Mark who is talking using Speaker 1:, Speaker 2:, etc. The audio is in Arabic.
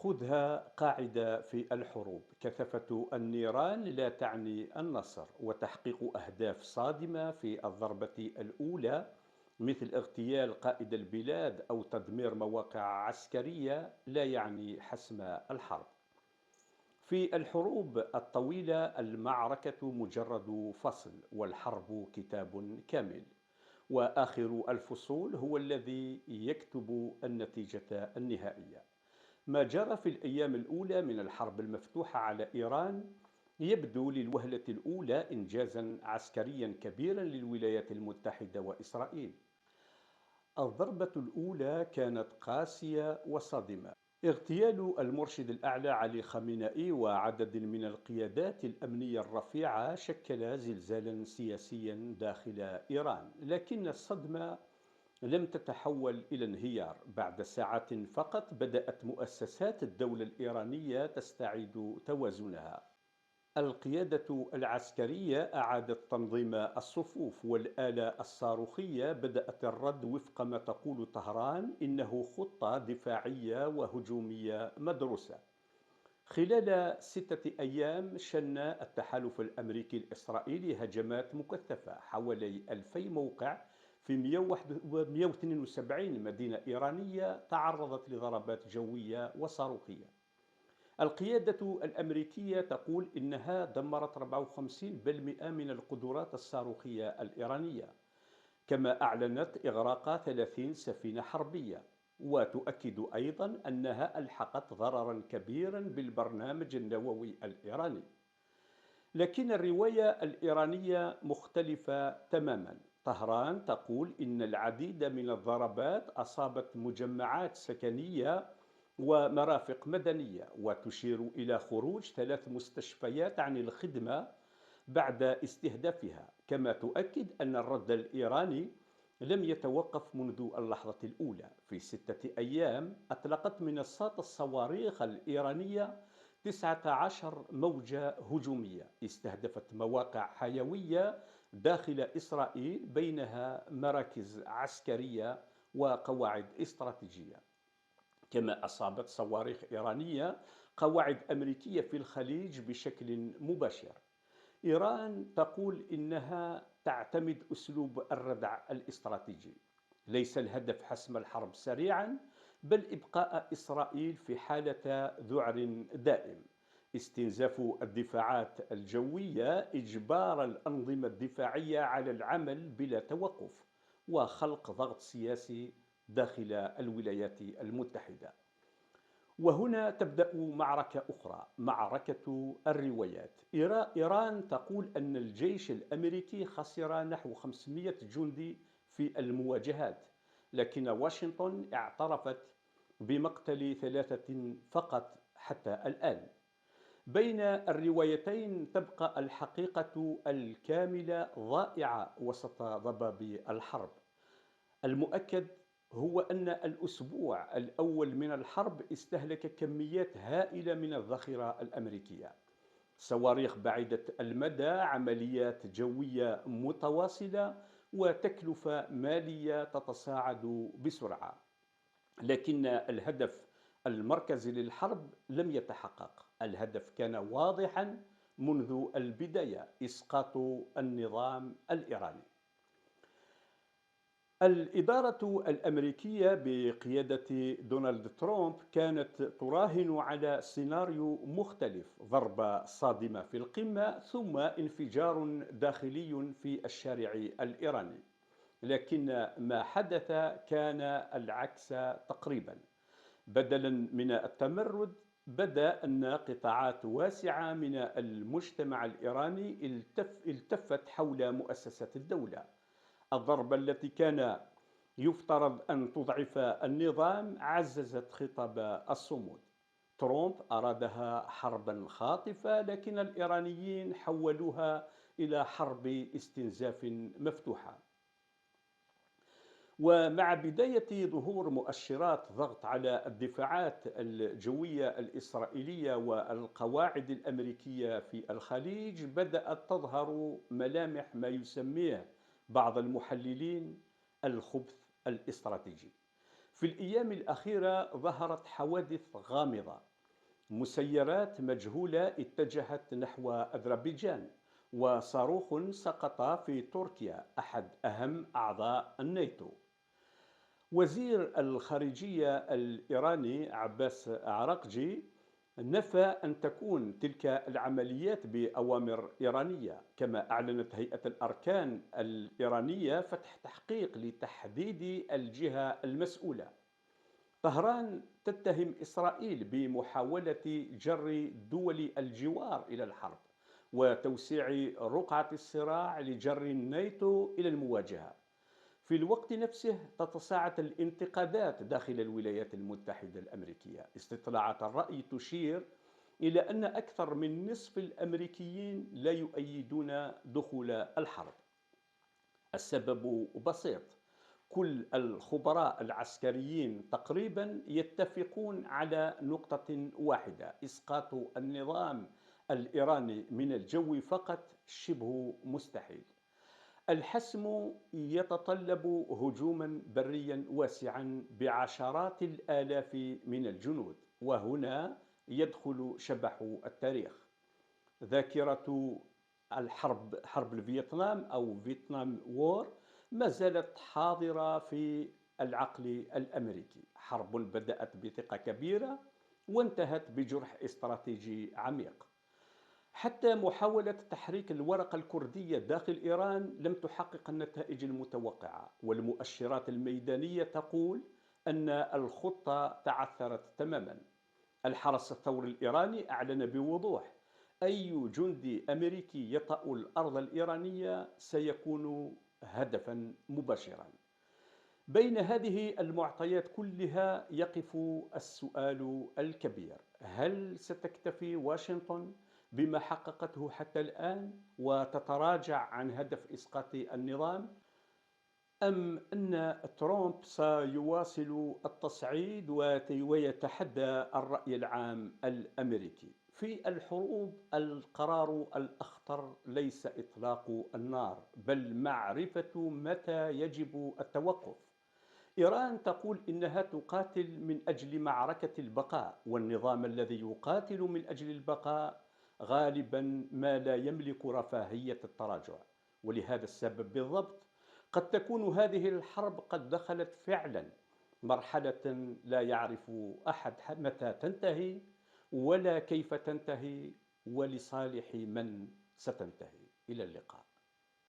Speaker 1: خذها قاعدة في الحروب: كثافة النيران لا تعني النصر، وتحقيق أهداف صادمة في الضربة الأولى مثل اغتيال قائد البلاد أو تدمير مواقع عسكرية لا يعني حسم الحرب. في الحروب الطويلة المعركة مجرد فصل، والحرب كتاب كامل، وآخر الفصول هو الذي يكتب النتيجة النهائية. ما جرى في الأيام الأولى من الحرب المفتوحة على إيران يبدو للوهلة الأولى إنجازا عسكريا كبيرا للولايات المتحدة وإسرائيل. الضربة الأولى كانت قاسية وصادمة: اغتيال المرشد الأعلى علي خامنئي وعدد من القيادات الأمنية الرفيعة شكل زلزالا سياسيا داخل إيران، لكن الصدمة لم تتحول إلى انهيار. بعد ساعات فقط بدأت مؤسسات الدولة الإيرانية تستعيد توازنها. القيادة العسكرية أعادت تنظيم الصفوف، والآلة الصاروخية بدأت الرد وفق ما تقول طهران إنه خطة دفاعية وهجومية مدروسة. خلال 6 أيام شن التحالف الأمريكي الإسرائيلي هجمات مكثفة حوالي 2000 موقع في 172 مدينة إيرانية تعرضت لضربات جوية وصاروخية. القيادة الأمريكية تقول إنها دمرت 54% من القدرات الصاروخية الإيرانية، كما أعلنت إغراق 30 سفينة حربية، وتؤكد أيضا أنها ألحقت ضررا كبيرا بالبرنامج النووي الإيراني. لكن الرواية الإيرانية مختلفة تماما. طهران تقول إن العديد من الضربات أصابت مجمعات سكنية ومرافق مدنية، وتشير إلى خروج 3 مستشفيات عن الخدمة بعد استهدافها. كما تؤكد أن الرد الإيراني لم يتوقف منذ اللحظة الأولى. في 6 أيام أطلقت منصات الصواريخ الإيرانية 19 موجة هجومية استهدفت مواقع حيوية داخل إسرائيل، بينها مراكز عسكرية وقواعد استراتيجية. كما أصابت صواريخ إيرانية قواعد أمريكية في الخليج بشكل مباشر. إيران تقول إنها تعتمد أسلوب الردع الاستراتيجي: ليس الهدف حسم الحرب سريعا، بل إبقاء إسرائيل في حالة ذعر دائم، استنزاف الدفاعات الجوية، إجبار الأنظمة الدفاعية على العمل بلا توقف، وخلق ضغط سياسي داخل الولايات المتحدة. وهنا تبدأ معركة أخرى، معركة الروايات. إيران تقول أن الجيش الأمريكي خسر نحو 500 جندي في المواجهات، لكن واشنطن اعترفت بمقتل 3 فقط حتى الآن. بين الروايتين تبقى الحقيقة الكاملة ضائعة وسط ضباب الحرب. المؤكد هو أن الأسبوع الأول من الحرب استهلك كميات هائلة من الذخيرة الأمريكية: صواريخ بعيدة المدى، عمليات جوية متواصلة، وتكلفة مالية تتصاعد بسرعة. لكن الهدف المركزي للحرب لم يتحقق. الهدف كان واضحا منذ البداية: إسقاط النظام الإيراني. الإدارة الأمريكية بقيادة دونالد ترامب كانت تراهن على سيناريو مختلف: ضربة صادمة في القمة ثم انفجار داخلي في الشارع الإيراني. لكن ما حدث كان العكس تقريبا. بدلا من التمرد، بدا أن قطاعات واسعة من المجتمع الإيراني التفت حول مؤسسات الدولة. الضربة التي كان يفترض أن تضعف النظام عززت خطاب الصمود. ترامب أرادها حربا خاطفة، لكن الإيرانيين حولوها إلى حرب استنزاف مفتوحة. ومع بداية ظهور مؤشرات ضغط على الدفاعات الجوية الإسرائيلية والقواعد الأمريكية في الخليج، بدأت تظهر ملامح ما يسميه بعض المحللين الخبث الاستراتيجي. في الأيام الأخيرة ظهرت حوادث غامضة. مسيرات مجهولة اتجهت نحو أذربيجان، وصاروخ سقط في تركيا أحد أهم أعضاء الناتو. وزير الخارجية الإيراني عباس عراقجي نفى أن تكون تلك العمليات بأوامر إيرانية، كما أعلنت هيئة الأركان الإيرانية فتح تحقيق لتحديد الجهة المسؤولة. طهران تتهم إسرائيل بمحاولة جر دول الجوار إلى الحرب وتوسيع رقعة الصراع لجر الناتو إلى المواجهة. في الوقت نفسه تتصاعد الانتقادات داخل الولايات المتحدة الأمريكية. استطلاعات الرأي تشير إلى أن أكثر من نصف الأمريكيين لا يؤيدون دخول الحرب. السبب بسيط: كل الخبراء العسكريين تقريبا يتفقون على نقطة واحدة: إسقاط النظام الإيراني من الجو فقط شبه مستحيل. الحسم يتطلب هجوما بريا واسعا بعشرات الآلاف من الجنود، وهنا يدخل شبح التاريخ. ذاكرة حرب الفيتنام أو فيتنام وور ما زالت حاضرة في العقل الأمريكي. حرب بدأت بثقة كبيرة وانتهت بجرح استراتيجي عميق. حتى محاولة تحريك الورقة الكردية داخل إيران لم تحقق النتائج المتوقعة، والمؤشرات الميدانية تقول أن الخطة تعثرت تماما. الحرس الثوري الإيراني أعلن بوضوح: أي جندي أمريكي يطأ الأرض الإيرانية سيكون هدفا مباشرا. بين هذه المعطيات كلها يقف السؤال الكبير: هل ستكتفي واشنطن بما حققته حتى الآن وتتراجع عن هدف إسقاط النظام، أم أن ترامب سيواصل التصعيد ويتحدى الرأي العام الأمريكي؟ في الحروب القرار الأخطر ليس إطلاق النار، بل معرفة متى يجب التوقف. إيران تقول إنها تقاتل من أجل معركة البقاء، والنظام الذي يقاتل من أجل البقاء غالبا ما لا يملك رفاهية التراجع. ولهذا السبب بالضبط قد تكون هذه الحرب قد دخلت فعلا مرحلة لا يعرف أحد متى تنتهي ولا كيف تنتهي ولصالح من ستنتهي. إلى اللقاء.